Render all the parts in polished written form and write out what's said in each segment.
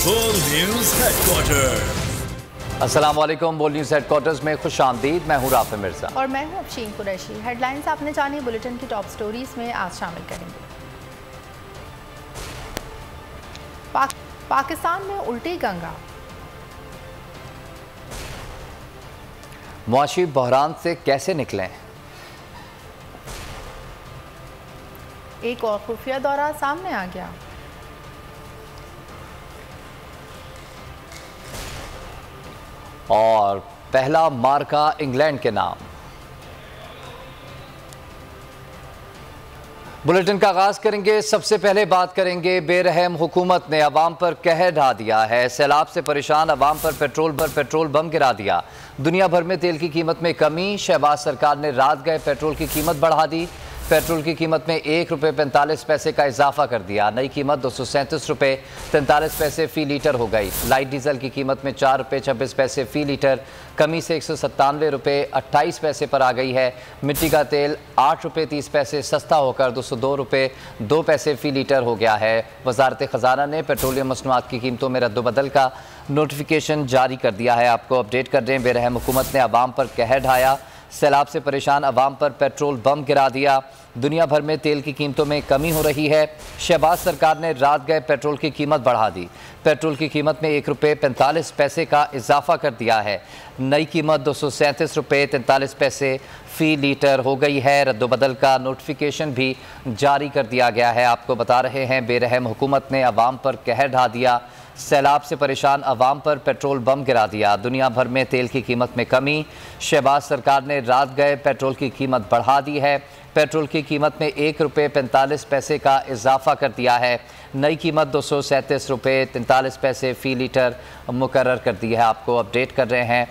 बोल news headquarter. अस्सलाम वालेकुम। बोल न्यूज हेडक्वार्टर्स में खुश आमदीद। मैं हूँ राफे मिर्जा और मैं हूँ अफशीन कुरैशी। हेडलाइंस आपने जानी बुलेटिन की टॉप स्टोरीज में आज शामिल करेंगे। पाकिस्तान में उल्टी गंगा, मुआशी बहरान से कैसे निकलें, एक और खुफिया दौरा सामने आ गया, और पहला मार्का इंग्लैंड के नाम। बुलेटिन का आगाज करेंगे। सबसे पहले बात करेंगे, बेरहम हुकूमत ने अवाम पर कहर ढा दिया है। सैलाब से परेशान अवाम पर पेट्रोल बम गिरा दिया। दुनिया भर में तेल की कीमत में कमी। शहबाज सरकार ने रात गए पेट्रोल की कीमत बढ़ा दी। पेट्रोल की कीमत में ₹1.45 का इजाफा कर दिया। नई कीमत ₹237.43 फ़ी लीटर हो गई। लाइट डीजल की कीमत में ₹4.26 फ़ी लीटर कमी से ₹197.28 पर आ गई है। मिट्टी का तेल ₹8.30 सस्ता होकर ₹202.02 फ़ी लीटर हो गया है। वजारत ख़जाना ने पेट्रोलियम मसनूआत की कीमतों में रद्दबदल का नोटिफिकेशन जारी कर दिया है। आपको अपडेट कर दें, बेरहम हुकूमत ने अवाम पर कहर ढाया। सैलाब से परेशान अवाम पर पेट्रोल बम गिरा दिया। दुनिया भर में तेल की कीमतों में कमी हो रही है। शहबाज सरकार ने रात गए पेट्रोल की कीमत बढ़ा दी। पेट्रोल की कीमत में ₹1.45 का इजाफा कर दिया है। नई कीमत ₹237.43 फ़ी लीटर हो गई है। रद्दबदल का नोटिफिकेशन भी जारी कर दिया गया है। आपको बता रहे हैं, बेरहम हुकूमत ने अवाम पर कहर ढा दिया। सैलाब से परेशान अवाम पर पेट्रोल बम गिरा दिया। दुनिया भर में तेल की कीमत में कमी। शहबाज सरकार ने रात गए पेट्रोल की कीमत बढ़ा दी है। पेट्रोल की कीमत में ₹1.45 का इजाफा कर दिया है। नई कीमत ₹237.43 फ़ी लीटर मुकर्रर कर दी है। आपको अपडेट कर रहे हैं,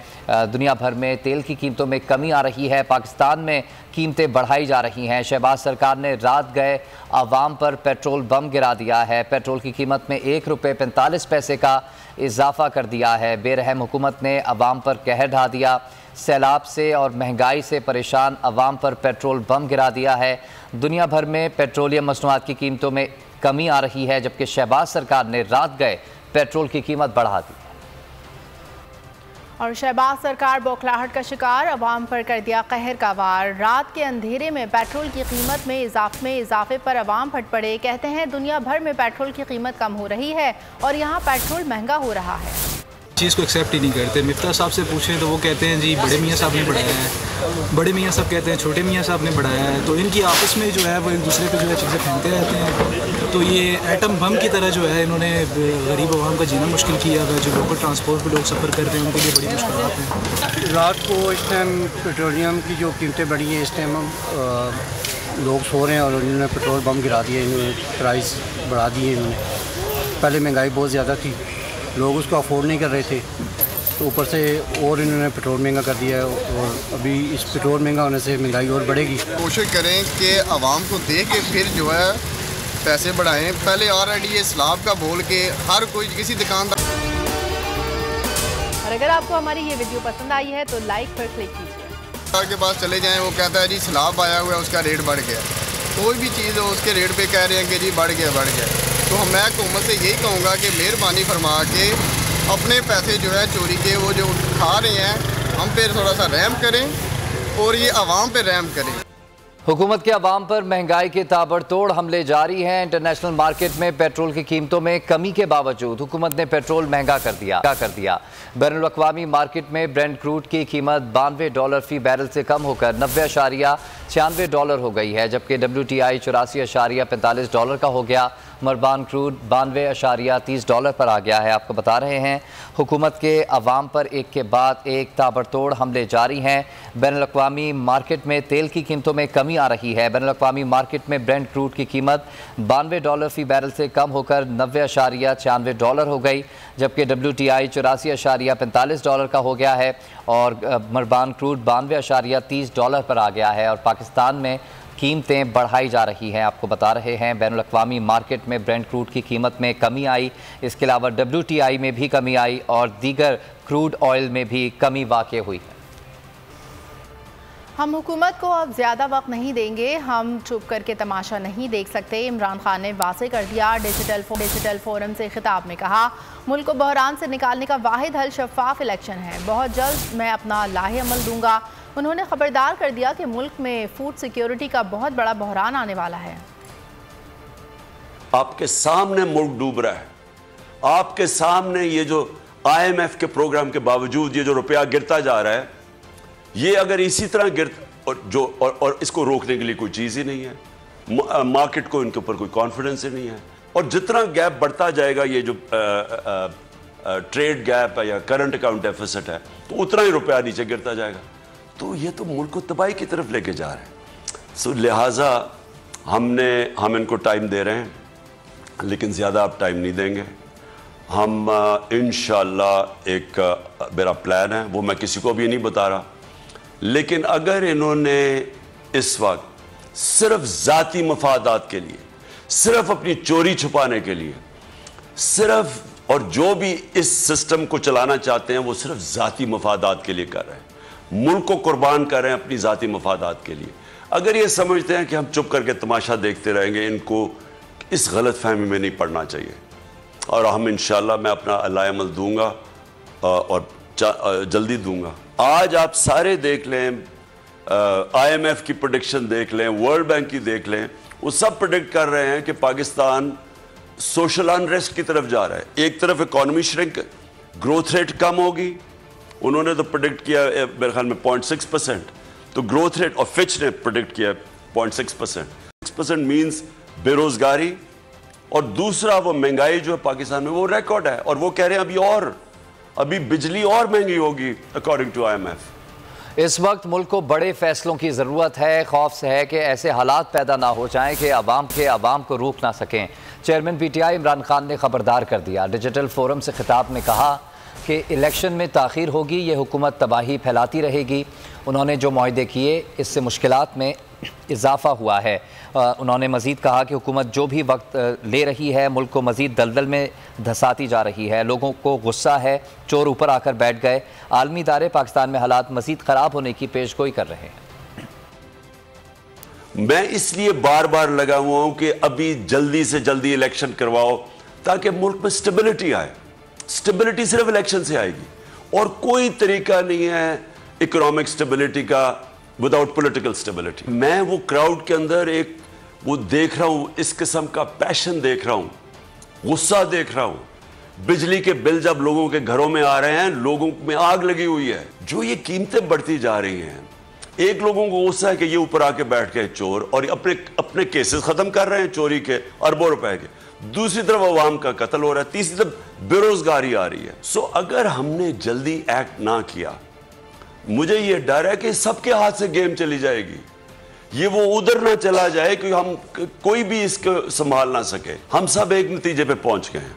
दुनिया भर में तेल की कीमतों में कमी आ रही है। पाकिस्तान में कीमतें बढ़ाई जा रही हैं। शहबाज सरकार ने रात गए अवाम पर पेट्रोल बम गिरा दिया है। पेट्रोल की कीमत में ₹1.45 का इजाफा कर दिया है। बेरहम हुकूमत ने अवाम पर कहर ढा दिया। सैलाब से और महंगाई से परेशान अवाम पर पेट्रोल बम गिरा दिया है। दुनिया भर में पेट्रोलियम मसनूआत की कीमतों में कमी आ रही है, जबकि शहबाज सरकार ने रात गए पेट्रोल की कीमत बढ़ा दी। और शहबाज सरकार बौखलाहट का शिकार, अवाम पर कर दिया कहर का वार। रात के अंधेरे में पेट्रोल की कीमत में इजाफे पर अवाम फट पड़े। कहते हैं दुनिया भर में पेट्रोल की कीमत कम हो रही है और यहाँ पेट्रोल महंगा हो रहा है। चीज़ को एक्सेप्ट ही नहीं करते। मिफ्ता साहब से पूछें तो वो कहते हैं जी बड़े मियाँ साहब ने बढ़ाया है, बड़े मियाँ साहब कहते हैं छोटे मियाँ साहब ने बढ़ाया है। तो इनकी आपस में जो है वो एक दूसरे पे जो है चीज़ें फेंकते रहते हैं। तो ये एटम बम की तरह जो है इन्होंने गरीब आवाम का जीना मुश्किल किया है। जो लोकल ट्रांसपोर्ट पर लोग सफ़र करते हैं उनके लिए बड़ी मुश्किल हैं। रात को इस टाइम पेट्रोलियम की जो कीमतें बढ़ी हैं, इस टाइम लोग सो रहे हैं और इन्होंने पेट्रोल बम गिरा दिए, इन्होंने प्राइस बढ़ा दिए इन्होंने। पहले महंगाई बहुत ज़्यादा थी, लोग उसको अफोर्ड नहीं कर रहे थे, तो ऊपर से और इन्होंने पेट्रोल महंगा कर दिया है। और अभी इस पेट्रोल महंगा होने से महंगाई और बढ़ेगी। कोशिश करें कि आवाम को दे के फिर जो है पैसे बढ़ाएं। पहले ऑलरेडी ये स्लाब का बोल के हर कोई किसी दुकानदार। और अगर आपको हमारी ये वीडियो पसंद आई है तो लाइक पर क्लिक कीजिए। के पास चले जाएं, वो कहता है जी स्लाब आया हुआ है, उसका रेट बढ़ गया। कोई भी चीज़ हो उसके रेट पे कह रहे हैं कि जी बढ़ गया। तो मैं हुकूमत से यही कहूँगा कि मेहरबानी फरमा के अपने पैसे जो है चोरी के वो जो खा रहे हैं, हम पे थोड़ा सा रहम करें और ये आवाम पे रहम करें। हुकूमत के अवाम पर महंगाई के ताबड़तोड़ हमले जारी हैं। इंटरनेशनल मार्केट में पेट्रोल की कीमतों में कमी के बावजूद हुकूमत ने पेट्रोल महंगा कर दिया। बैनुल-अक़वामी मार्केट में ब्रेंट क्रूड की कीमत $92 फ़ी बैरल से कम होकर $90.96 हो गई है, जबकि WTI $84.45 का हो गया। मरबान क्रूड $92.30 पर आ गया है। आपको बता रहे हैं, हुकूमत के अवाम पर एक के बाद एक ताबड़तोड़ हमले जारी हैं। बैनुल-अक़वामी मार्केट में तेल की कीमतों में कमी आ रही है। बैनुल-अक़वामी मार्केट में ब्रेंट क्रूड की कीमत $92 फ़ी बैरल से कम होकर $90.96 हो गई, जबकि WTI $84.45 का हो गया है और मरबान क्रूड $92.30 पर आ गया है। और पाकिस्तान में कीमतें बढ़ाई जा रही हैं। आपको बता रहे हैं, बैनुल-अक़वामी मार्केट में ब्रेंट क्रूड की कीमत में कमी आई, इसके अलावा WTI में भी कमी आई और दीगर क्रूड ऑयल में भी कमी वाक़ई हुई है। हम हुकूमत को अब ज़्यादा वक्त नहीं देंगे, हम चुप करके तमाशा नहीं देख सकते। इमरान खान ने वाज़ेह कर दिया। डिजिटल फोरम से खिताब में कहा, मुल्क को बहरान से निकालने का वाहिद हल शफाफ इलेक्शन है। बहुत जल्द मैं अपना लाहे अमल दूंगा। उन्होंने खबरदार कर दिया कि मुल्क में फूड सिक्योरिटी का बहुत बड़ा बहरान आने वाला है। आपके सामने मुल्क डूब रहा है, आपके सामने ये जो IMF के प्रोग्राम के बावजूद ये जो रुपया गिरता जा रहा है, ये अगर इसी तरह और इसको रोकने के लिए कोई चीज़ ही नहीं है। मार्केट को इनके ऊपर कोई कॉन्फिडेंस ही नहीं है। और जितना गैप बढ़ता जाएगा, ये जो ट्रेड गैप है या करंट अकाउंट डेफिसिट है, तो उतना ही रुपया नीचे गिरता जाएगा। तो ये तो मुल्क को तबाही की तरफ लेके जा रहे हैं। सो लिहाजा हम इनको टाइम दे रहे हैं, लेकिन ज़्यादा आप टाइम नहीं देंगे। हम इंशाअल्लाह एक मेरा प्लान है, वो मैं किसी को भी नहीं बता रहा, लेकिन अगर इन्होंने इस वक्त सिर्फ ज़ाती मफादात के लिए, सिर्फ अपनी चोरी छुपाने के लिए, सिर्फ और जो भी इस सिस्टम को चलाना चाहते हैं वो सिर्फ ज़ाती मफादात के लिए कर रहे हैं, मुल्क को कुर्बान कर रहे हैं अपनी ज़ाती मफादात के लिए। अगर ये समझते हैं कि हम चुप करके तमाशा देखते रहेंगे, इनको इस गलत फहमी में नहीं पड़ना चाहिए। और हम इंशाअल्लाह मैं अपना अल्लाह अमल दूंगा और जल्दी दूंगा। आज आप सारे देख लें, IMF की प्रेडिक्शन देख लें, वर्ल्ड बैंक की देख लें, वो सब प्रेडिक्ट कर रहे हैं कि पाकिस्तान सोशल अनरेस्ट की तरफ जा रहा है। एक तरफ इकॉनमी श्रिंक, ग्रोथ रेट कम होगी, उन्होंने तो प्रेडिक्ट किया मेरे ख्याल में 0.6%, तो ग्रोथ रेट, और फिच ने प्रेडिक्ट किया 0.6%। 6% मीन्स बेरोजगारी, और दूसरा वो महंगाई जो है पाकिस्तान में वो रिकॉर्ड है, और वो कह रहे हैं अभी बिजली और महंगी होगी अकॉर्डिंग टू IMF। इस वक्त मुल्क को बड़े फैसलों की ज़रूरत है। खौफ से है कि ऐसे हालात पैदा ना हो जाएं कि आवाम को रोक ना सकें। चेयरमैन PTI इमरान खान ने खबरदार कर दिया। डिजिटल फोरम से खिताब में कहा कि इलेक्शन में ताख़ीर होगी, ये हुकूमत तबाही फैलाती रहेगी। उन्होंने जो मुआहदे किए, इससे मुश्किलात में इजाफा हुआ है। उन्होंने मज़ीद कहा कि हुकूमत जो भी वक्त ले रही है, मुल्क को मज़ीद दलदल में धसाती जा रही है। लोगों को गुस्सा है, चोर ऊपर आकर बैठ गए। आलमी इदारे पाकिस्तान में हालात मज़ीद ख़राब होने की पेशगोई कर रहे हैं। मैं इसलिए बार बार लगा हुआ हूं कि अभी जल्दी से जल्दी इलेक्शन करवाओ, ताकि मुल्क में स्टेबिलिटी आए। स्टेबिलिटी सिर्फ इलेक्शन से आएगी, और कोई तरीका नहीं है इकोनॉमिक स्टेबिलिटी का विदाउट पॉलिटिकल स्टेबिलिटी। मैं वो क्राउड के अंदर एक वो देख रहा हूं, इस किस्म का पैशन देख रहा हूं, गुस्सा देख रहा हूं। बिजली के बिल जब लोगों के घरों में आ रहे हैं, लोगों में आग लगी हुई है। जो ये कीमतें बढ़ती जा रही हैं, एक लोगों को गुस्सा है कि ये ऊपर आके बैठ गए चोर, और अपने केसेस खत्म कर रहे हैं चोरी के अरबों रुपए के। दूसरी तरफ अवाम का कत्ल हो रहा है, तीसरी तरफ बेरोजगारी आ रही है। सो अगर हमने जल्दी एक्ट ना किया, मुझे ये डर है कि सबके हाथ से गेम चली जाएगी। ये वो उधर ना चला जाए कि हम कोई भी इसको संभाल ना सके। हम सब एक नतीजे पे पहुंच गए हैं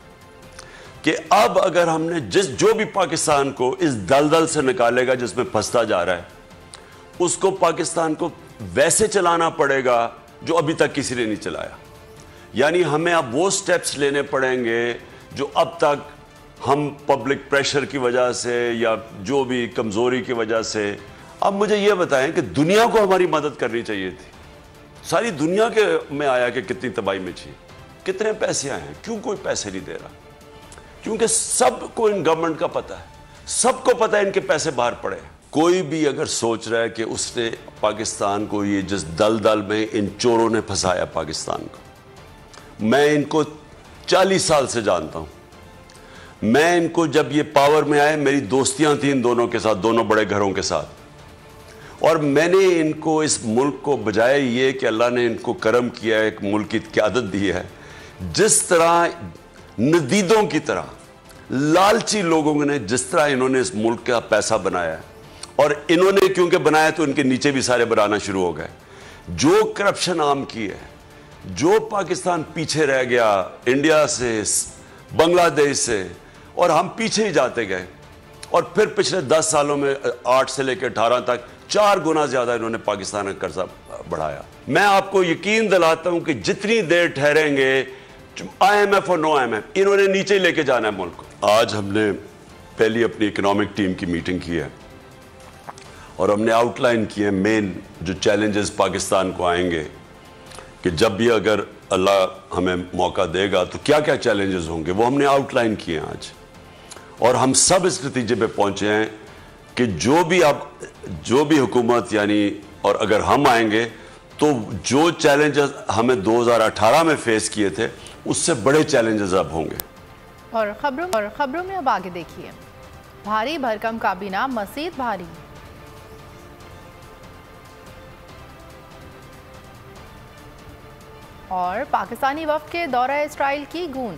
कि अब अगर हमने जो भी पाकिस्तान को इस दलदल से निकालेगा जिसमें फंसता जा रहा है, उसको पाकिस्तान को वैसे चलाना पड़ेगा जो अभी तक किसी ने नहीं चलाया। यानी हमें अब वो स्टेप्स लेने पड़ेंगे जो अब तक हम पब्लिक प्रेशर की वजह से या जो भी कमज़ोरी की वजह से। अब मुझे ये बताएं कि दुनिया को हमारी मदद करनी चाहिए थी। सारी दुनिया के में आया कि कितनी तबाही में थी, कितने पैसे आए हैं, क्यों कोई पैसे नहीं दे रहा? क्योंकि सबको इन गवर्नमेंट का पता है, सबको पता है इनके पैसे बाहर पड़े हैं। कोई भी अगर सोच रहा है कि उसने पाकिस्तान को, ये जिस दलदल में इन चोरों ने फंसाया पाकिस्तान को, मैं इनको 40 साल से जानता हूं। मैं इनको जब ये पावर में आए, मेरी दोस्तियां थी इन दोनों के साथ, दोनों बड़े घरों के साथ, और मैंने इनको इस मुल्क को बजाय ये कि अल्लाह ने इनको करम किया, एक मुल्क की क़यादत दी है, जिस तरह नदीदों की तरह लालची लोगों ने जिस तरह इन्होंने इस मुल्क का पैसा बनाया है, और इन्होंने क्योंकि बनाया तो इनके नीचे भी सारे बनाना शुरू हो गए। जो करप्शन आम की है, जो पाकिस्तान पीछे रह गया इंडिया से, बांग्लादेश से, और हम पीछे ही जाते गए, और फिर पिछले 10 सालों में 8 से लेकर 18 तक 4 गुना ज्यादा इन्होंने पाकिस्तान का कर्जा बढ़ाया। मैं आपको यकीन दिलाता हूं कि जितनी देर ठहरेंगे, IMF और नो IMF, इन्होंने नीचे ही लेके जाना है मुल्क को। आज हमने पहली अपनी इकोनॉमिक टीम की मीटिंग की है, और हमने आउटलाइन किए मेन जो चैलेंजेस पाकिस्तान को आएंगे कि जब भी अगर अल्लाह हमें मौका देगा तो क्या क्या चैलेंजेस होंगे, वो हमने आउटलाइन किए हैं आज। और हम सब इस नतीजे पे पहुंचे हैं कि जो भी हुकूमत यानी और अगर हम आएंगे तो जो चैलेंजेस हमें 2018 में फेस किए थे उससे बड़े चैलेंजेस अब होंगे। और खबरों में अब आगे देखिए, भारी भरकम काबीना मजीद भारी। और पाकिस्तानी वफ्द के दौरा इस्राइल की गूंज।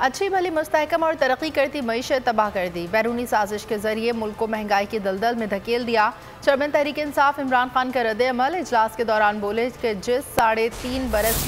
अच्छी भली मुस्तहकम और तरक्की करती मईशत तबाह कर दी, बैरूनी साजिश के जरिए मुल्क को महंगाई की दलदल में धकेल दिया। चेयरमैन तहरीक इंसाफ इमरान खान का रद्द-ए-अमल। इजलास के दौरान बोले कि जिस 3.5 बरस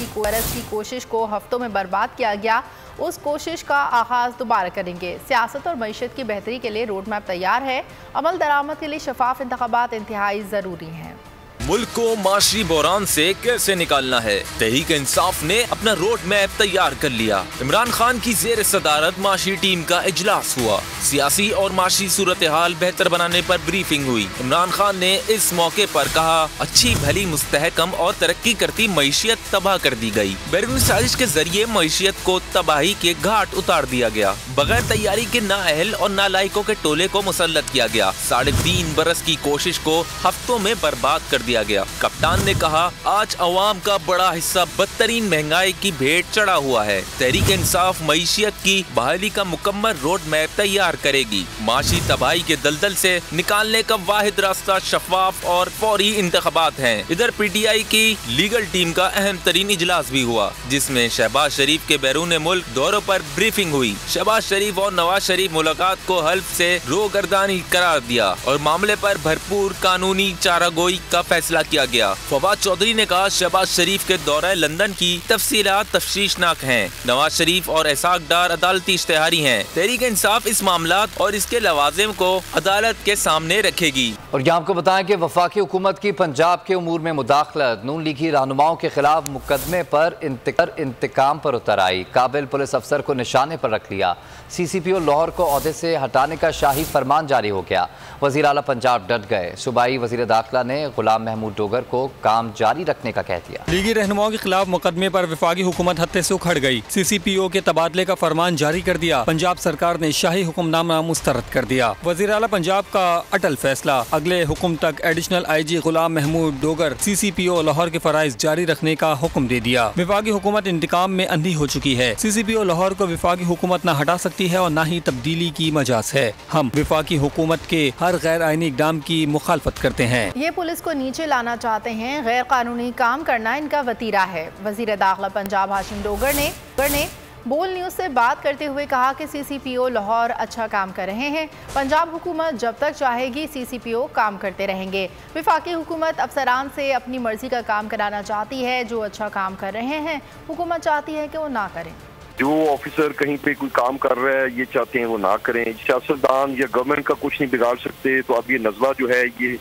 की कोशिश को हफ्तों में बर्बाद किया गया, उस कोशिश का आगाज दोबारा करेंगे। सियासत और मईशत की बेहतरी के लिए रोड मैप तैयार है। अमल दरामद के लिए शफाफ इंतखाबात इंतहाई ज़रूरी हैं। मुल्क को माशी बहरान से कैसे निकालना है, तहरीक इंसाफ ने अपना रोड मैप तैयार कर लिया। इमरान खान की जेर सदारत माशी टीम का इजलास हुआ। सियासी और माशी सूरत हाल बेहतर बनाने पर ब्रीफिंग हुई। इमरान खान ने इस मौके पर कहा, अच्छी भली मुस्तहकम और तरक्की करती मईशियत तबाह कर दी गई। बैरूनी साजिश के जरिए मईशियत को तबाही के घाट उतार दिया गया। बगैर तैयारी के नाअहल और नालायकों के टोले को मुसल्लत किया गया। 3.5 बरस की कोशिश को हफ्तों में बर्बाद कर दिया गया। कप्तान ने कहा, आज अवाम का बड़ा हिस्सा बदतरीन महंगाई की भेंट चढ़ा हुआ है। तहरीक इंसाफ मईशियत की बहाली का मुकम्मल रोड मैप तैयार करेगी। माशी तबाही के दलदल से निकालने का वाहिद रास्ता शफाफ और फौरी इंतखाबात हैं। इधर PTI की लीगल टीम का अहम तरीन इजलास भी हुआ, जिसमें शहबाज शरीफ के बैरून मुल्क दौरों पर ब्रीफिंग हुई। शहबाज शरीफ और नवाज शरीफ मुलाकात को हल्फ से रोगर्दानी करार दिया और मामले पर भरपूर कानूनी चारागोई का फैसला किया गया। फवाद चौधरी ने कहा, शहबाज शरीफ के दौरे लंदन की तफसीलात तफ्शीशनाक हैं। नवाज शरीफ और एहसाक डार अदालती इश्तेहारी हैं। तहरीक इंसाफ इस मामलात और इसके लवाजिम को अदालत के सामने रखेगी। और यहाँ आपको बताएं कि वफाकी हुकूमत की पंजाब के उमूर में मुदाखलत, नून लीगी रहनुमाओं के खिलाफ मुकदमे पर इंतकाम पर उतर आई। काबिल पुलिस अफसर को निशाने पर रख लिया। CCPO लाहौर को ओहदे से हटाने का शाही फरमान जारी हो गया। वज़ीर आला पंजाब डट गए। सूबाई वज़ीर दाखिला ने गुलाम महमूद डोगर को काम जारी रखने का कह दिया। लीगी रहनुमाओं के खिलाफ मुकदमे पर वफाकी हुकूमत हत्थे से उखड़ गई। CCPO के तबादले का फरमान जारी कर दिया। पंजाब सरकार ने शाही हुक्मनामा मुस्तरद कर दिया। वज़ीर आला पंजाब का अटल फैसला, अगले हुक्म तक एडिशनल IG गुलाम महमूद डोगर CCPO लाहौर के फराइज जारी रखने का हुक्म दे दिया। वफाकी हुकूमत इंतकाम में अंधी हो चुकी है। CCPO लाहौर को वफाकी हुकूमत न हटा सकती है और न ही तब्दीली की मजाज है। हम वफाकी हुकूमत के हर गैर आईनी इक़दाम की मुखालफत करते हैं। ये पुलिस को नीचे लाना चाहते हैं, गैर कानूनी काम करना इनका वतीरा है। वज़ीर दाखिला पंजाब हाशिम डोगर ने बोल न्यूज़ से बात करते हुए कहा कि CCPO लाहौर अच्छा काम कर रहे हैं। पंजाब हुकूमत जब तक चाहेगी CCPO काम करते रहेंगे। वफाकी हुकूमत अफसरान से अपनी मर्जी का काम कराना चाहती है। जो अच्छा काम कर रहे हैं हुकूमत चाहती है कि वो ना करें। जो ऑफिसर कहीं पे कोई काम कर रहा है, ये चाहते हैं वो ना करें। सियासतदान या गवर्नमेंट का कुछ नहीं बिगाड़ सकते। तो अब ये नज़ला जो है ये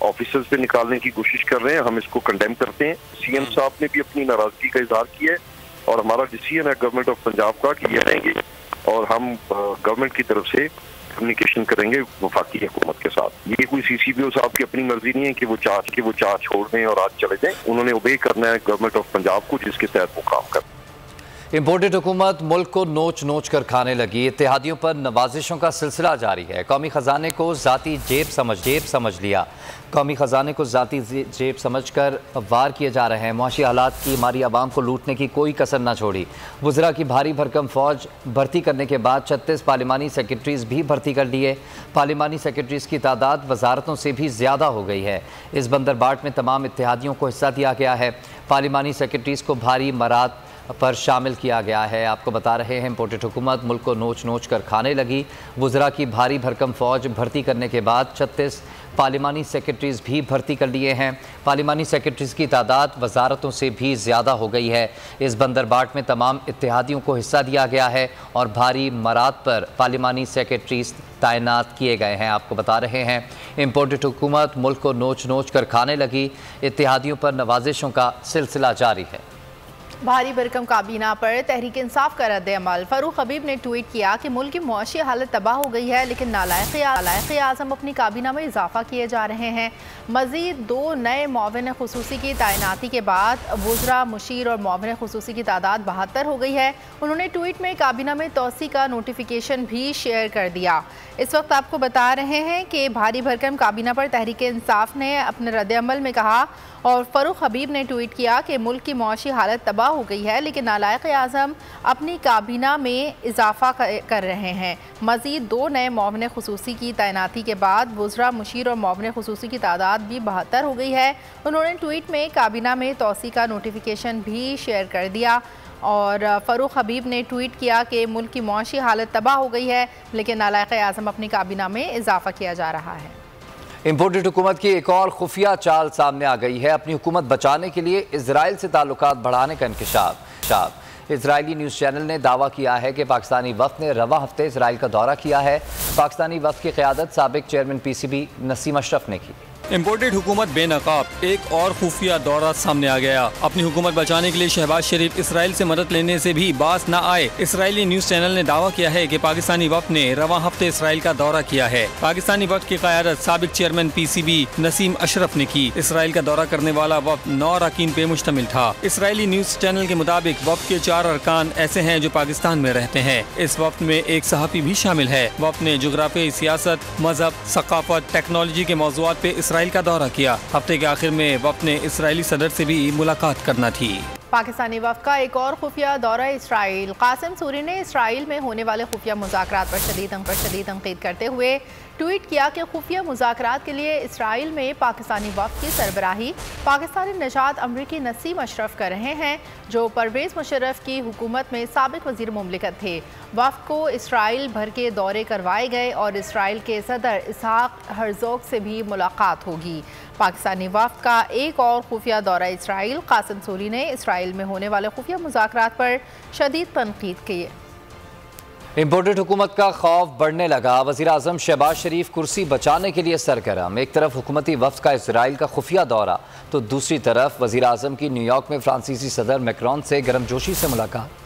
ऑफिसर्स पे निकालने की कोशिश कर रहे हैं। हम इसको कंडेम करते हैं। CM साहब ने भी अपनी नाराजगी का इजहार किया है और हमारा डिसीजन है गवर्नमेंट ऑफ पंजाब का कि ये रहेंगे और हम गवर्नमेंट की तरफ से कम्युनिकेशन करेंगे वफाकी हुकूमत के साथ। ये कोई CCPO साहब की अपनी मर्जी नहीं है कि वो चाह छोड़ दें और आज चले जाएं। उन्होंने ओबे करना है गवर्नमेंट ऑफ पंजाब को, जिसके तहत वो काम कर। इम्पोर्टेड हुकूमत मुल्क को नोच नोच कर खाने लगी। इत्तेहादियों पर नवाजिशों का सिलसिला जारी है। कौमी ख़जाने को ज़ाती जेब समझ लिया। कौमी ख़जाने को ज़ाती जेब समझ कर वार किए जा रहे हैं। मुआशी हालात की हमारी आवाम को लूटने की कोई कसर ना छोड़ी। वज़रा की भारी भरकम फ़ौज भर्ती करने के बाद 36 पार्लिमानी सेक्रेटरीज़ भी भर्ती कर लिए। पार्लिमानी सेक्रेटरीज़ की तादाद वजारतों से भी ज़्यादा हो गई है। इस बंदरबाट में तमाम इत्तेहादियों को हिस्सा दिया गया है। पार्लिमानी सेक्रेटरीज़ को भारी मराद पर शामिल किया गया है। आपको बता रहे हैं, इम्पोर्टेड हुकूमत मुल्क को नोच नोच कर खाने लगी। वज़रा की भारी भरकम फ़ौज भर्ती करने के बाद 36 पार्लिमानी सेक्रेटरीज़ भी भर्ती कर लिए हैं। पार्लिमानी सेक्रेटरीज़ की तादाद वजारतों से भी ज़्यादा हो गई है। इस बंदरबाट में तमाम इत्तेहादियों को हिस्सा दिया गया है और भारी मराद पर पार्लिमानी सेक्रेटरीज़ तैनात किए गए हैं। आपको बता रहे हैं, इम्पोर्टेड हुकूमत मुल्क को नोच नोच कर खाने लगी। इत्तेहादियों पर नवाजिशों का सिलसिला जारी है। भारी भरकम काबीना पर तहरीक इंसाफ का रद्द अमल। फारूक हबीब ने ट्वीट किया कि मुल्क की मुआशी हालत तबाह हो गई है, लेकिन नालायक आज़म अपनी काबीना में इजाफा किए जा रहे हैं। मजीद 2 नए मुआविन खुसूसी की तैनाती के बाद वुज़रा, मुशीर और मुआविन खुसूसी की तादाद 72 हो गई है। उन्होंने ट्वीट में काबीना में तोसी का नोटिफिकेशन भी शेयर कर दिया। इस वक्त आपको बता रहे हैं कि भारी भरकम काबीना पर तहरीक इंसाफ ने अपने रद्द अमल में कहा, और फारूक हबीब ने ट्वीट किया कि मुल्क की मुआशी हालत तबाह हो गई है, लेकिन नालायक आज़म अपनी काबीना में इजाफा कर रहे हैं। मज़ीद 2 नए मुआविन खुसूसी की तैनाती के बाद वुज़रा, मुशीर और मुआविन खुसूसी की तादाद भी 72 हो गई है। उन्होंने ट्वीट में काबीना में तोसी का नोटिफिकेशन भी शेयर कर दिया, और फारूक हबीब ने ट्वीट किया कि मुल्क की मुआशी हालत तबाह हो गई है, लेकिन नालायक आज़म अपनी काबीना में इजाफा किया जा रहा है। इम्पोर्टेड हुकूमत की एक और खुफिया चाल सामने आ गई है। अपनी हुकूमत बचाने के लिए इजराइल से ताल्लुकात बढ़ाने का इंकशाफ। इजरायली न्यूज़ चैनल ने दावा किया है कि पाकिस्तानी वफ़द ने रवा हफ्ते इजराइल का दौरा किया है। पाकिस्तानी वफ़द की क़यादत साबिक चेयरमैन PCB नसीम अशरफ ने की। इम्पोर्टेड हुकूमत बेनकाब एक और खुफिया दौरा सामने आ गया। अपनी हुकूमत बचाने के लिए शहबाज शरीफ इसराइल से मदद लेने से भी बाज न आए। इसराइली न्यूज़ चैनल ने दावा किया है कि पाकिस्तानी वफ़द ने रवा हफ्ते इसराइल का दौरा किया है। पाकिस्तानी वफ़द की क़यादत साबिक चेयरमैन PCB नसीम अशरफ ने की। इसराइल का दौरा करने वाला वफ़द 9 अरकान पे मुश्तमिल था। इसराइली न्यूज़ चैनल के मुताबिक वफ़द के 4 अरकान ऐसे हैं जो पाकिस्तान में रहते हैं। इस वफ़द में एक सहाफ़ी भी शामिल है। वफ़द ने जोग्राफी, सियासत, मजहब, सकाफत, टेक्नोलॉजी के मौज़ूआत पे इसराइल का दौरा किया। हफ्ते के आखिर में वफ़द ने इसराइली सदर से भी मुलाकात करना थी। पाकिस्तानी वफ़द का एक और खुफिया दौरा इसराइल। कासिम सूरी ने इसराइल में होने वाले खुफिया मुज़ाकरात पर शदीद तनकीद करते हुए ट्वीट किया कि खुफिया मुज़ाकरात के लिए इसराइल में पाकिस्तानी वफ़द की सरबराही पाकिस्तानी निजात अमरीकी नसीम अशरफ कर रहे हैं, जो परवेज़ मुशर्रफ की हुकूमत में साबिक वज़ीर मुमलिकत थे। वफ़द को इसराइल भर के दौरे करवाए गए और इसराइल के सदर इसहाक हर्ज़ोग से भी मुलाकात होगी। पाकिस्तानी वफ़द का एक और खुफिया दौरा इसराइल। कासिम सूरी ने इसराइल में होने वाले खुफिया मुज़ाकरात पर शदीद तनकीद की। इम्पोर्टेड हुकूमत का खौफ बढ़ने लगा। वज़ीर आज़म शहबाज शरीफ कुर्सी बचाने के लिए सरगर्म। एक तरफ हुकूमती वफ़द का इसराइल का खुफिया दौरा, तो दूसरी तरफ वज़ीर आज़म की न्यूयॉर्क में फ्रांसीसी सदर मैक्रोन से गर्मजोशी से मुलाकात।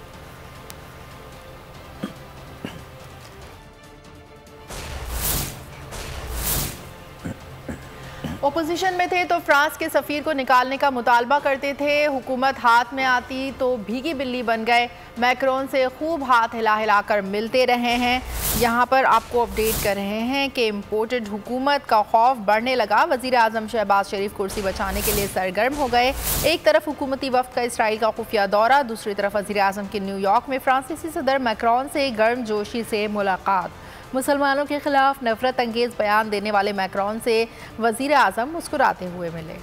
ओपोजिशन में थे तो फ्रांस के सफ़ीर को निकालने का मुतालबा करते थे। हुकूमत हाथ में आती तो भीगी बिल्ली बन गए। मैक्रोन से खूब हाथ हिला कर मिलते रहे हैं। यहाँ पर आपको अपडेट कर रहे हैं कि इम्पोर्टेड हुकूमत का खौफ बढ़ने लगा। वज़ीर आज़म शहबाज शरीफ कुर्सी बचाने के लिए सरगर्म हो गए। एक तरफ हुकूमती वफ़द का इसराइल का खुफिया दौरा, दूसरी तरफ वज़ीर आज़म की न्यूयॉर्क में फ्रांसीसी सदर मैक्रोन से गर्मजोशी से मुलाकात। मुसलमानों के खिलाफ नफरत अंगेज़ बयान देने वाले मैक्रोन से वज़ीर आज़म मुस्कुराते हुए मिले।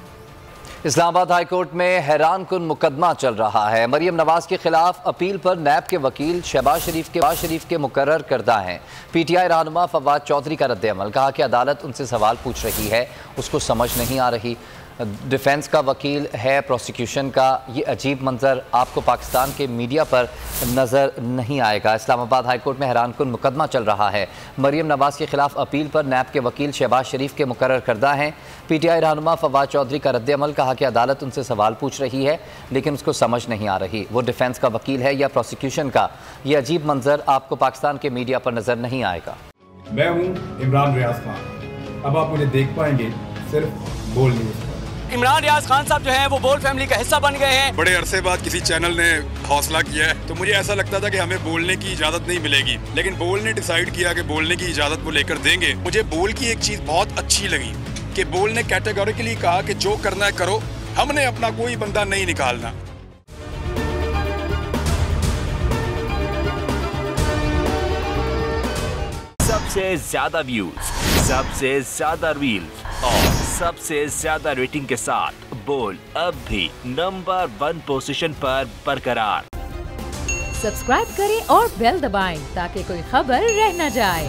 इस्लामाबाद हाई कोर्ट में हैरान कुन मुकदमा चल रहा है। मरियम नवाज के खिलाफ अपील पर नैब के वकील शहबाज शरीफ के मुकर्रर करदा हैं। PTI रहनुमा फवाद चौधरी का रद्द अमल। कहा कि अदालत उनसे सवाल पूछ रही है, उसको समझ नहीं आ रही। डिफेंस का वकील है प्रोसिक्यूशन का। ये अजीब मंजर आपको पाकिस्तान के मीडिया पर नज़र नहीं आएगा। इस्लामाबाद हाई कोर्ट में हैरान कुन मुकदमा चल रहा है। मरियम नवाज के खिलाफ अपील पर नैब के वकील शहबाज शरीफ के मुकर्रर करदा हैं। PTI रहनुमा फवाद चौधरी का रद्द अमल। कहा कि अदालत उनसे सवाल पूछ रही है, लेकिन उसको समझ नहीं आ रही। वो डिफेंस का वकील है या प्रोसिक्यूशन का। ये अजीब मंजर आपको पाकिस्तान के मीडिया पर नज़र नहीं आएगा। मैं हूँ इमरान रियाज खान। अब आप मुझे देख पाएंगे सिर्फ बोल न्यूज़। इमरान रियाज खान साहब जो हैं वो बोल फैमिली का हिस्सा बन गए हैं। बड़े अरसे बाद किसी चैनल ने हौसला किया है, तो मुझे ऐसा लगता था कि हमें बोलने की इजाजत नहीं मिलेगी, लेकिन बोल ने डिसाइड किया कि बोलने की इजाजत वो लेकर देंगे। मुझे बोल की एक चीज बहुत अच्छी लगी कि बोल ने कैटेगोरिकली कहा कि जो करना है करो, हमने अपना कोई बंदा नहीं निकालना। सबसे ज्यादा व्यूज, सबसे ज्यादा रील्स और सबसे ज्यादा रेटिंग के साथ बोल अब भी नंबर 1 पोजीशन पर बरकरार। सब्सक्राइब करें और बेल दबाएं ताकि कोई खबर रह न जाए।